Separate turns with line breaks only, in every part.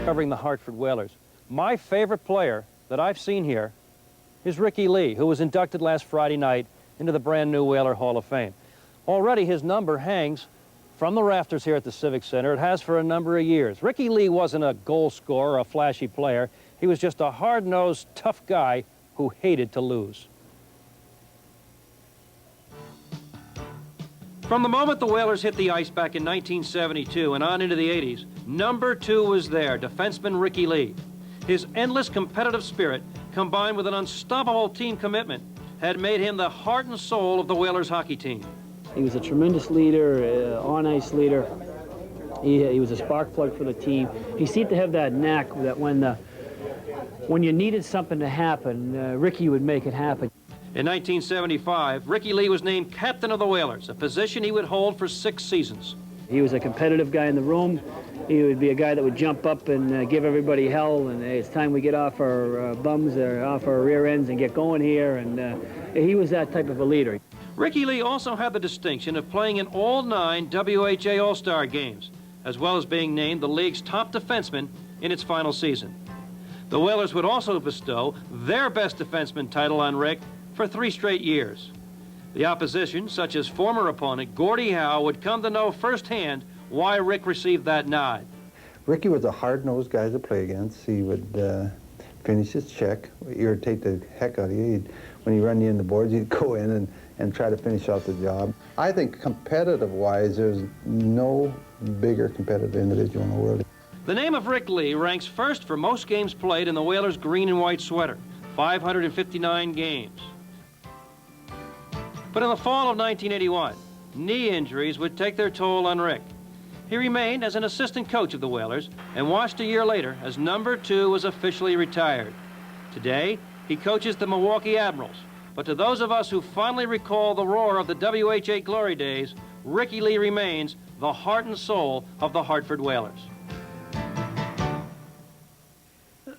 covering the Hartford Whalers. My favorite player that I've seen here is Ricky Lee, who was inducted last Friday night into the brand new Whaler Hall of Fame. Already his number hangs from the rafters here at the Civic Center. It has for a number of years. Ricky Lee wasn't a goal scorer or a flashy player. He was just a hard-nosed, tough guy who hated to lose. From the moment the Whalers hit the ice back in 1972 and on into the 80s, number 2 was there, defenseman Ricky Lee. His endless competitive spirit, combined with an unstoppable team commitment, had made him the heart and soul of the Whalers hockey team.
He was a tremendous leader, on-ice leader. He was a spark plug for the team. He seemed to have that knack that when you needed something to happen, Ricky would make it happen.
In 1975, Ricky Lee was named captain of the Whalers, a position he would hold for 6 seasons.
He was a competitive guy in the room. He would be a guy that would jump up and give everybody hell, and hey, it's time we get off our bums or off our rear ends and get going here, and he was that type of a leader.
Ricky Lee also had the distinction of playing in all 9 WHA All-Star games, as well as being named the league's top defenseman in its final season. The Whalers would also bestow their best defenseman title on Rick for 3 straight years. The opposition, such as former opponent Gordie Howe, would come to know firsthand why Rick received that nod.
Ricky was a hard-nosed guy to play against. He would finish his check, irritate the heck out of you. When he run you in the boards, he'd go in and try to finish out the job. I think competitive-wise, there's no bigger competitive individual in the world.
The name of Rick Lee ranks first for most games played in the Whalers' green and white sweater, 559 games. But in the fall of 1981, knee injuries would take their toll on Rick. He remained as an assistant coach of the Whalers and watched a year later as number 2 was officially retired. Today, he coaches the Milwaukee Admirals. But to those of us who fondly recall the roar of the WHA glory days, Ricky Lee remains the heart and soul of the Hartford Whalers.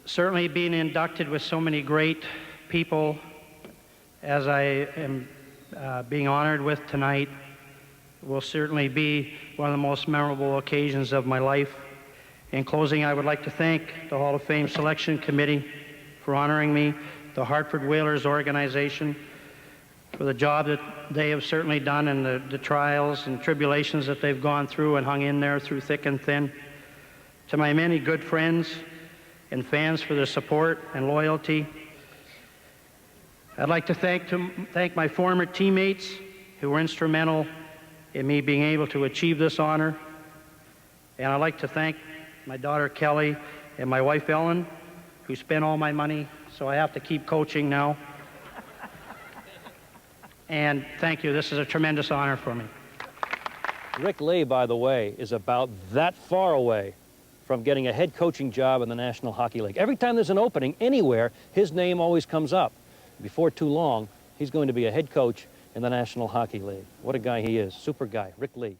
Certainly being inducted with so many great people as I am being honored with tonight will certainly be one of the most memorable occasions of my life. In closing, I would like to thank the Hall of Fame Selection Committee for honoring me, the Hartford Whalers organization for the job that they have certainly done, and the trials and tribulations that they've gone through and hung in there through thick and thin. To my many good friends and fans for their support and loyalty. I'd like to thank my former teammates who were instrumental in me being able to achieve this honor. And I'd like to thank my daughter Kelly and my wife Ellen, who spent all my money, so I have to keep coaching now. And thank you. This is a tremendous honor for me.
Rick Lee, by the way, is about that far away from getting a head coaching job in the National Hockey League. Every time there's an opening anywhere, his name always comes up. Before too long, he's going to be a head coach in the National Hockey League. What a guy he is. Super guy, Rick Lee.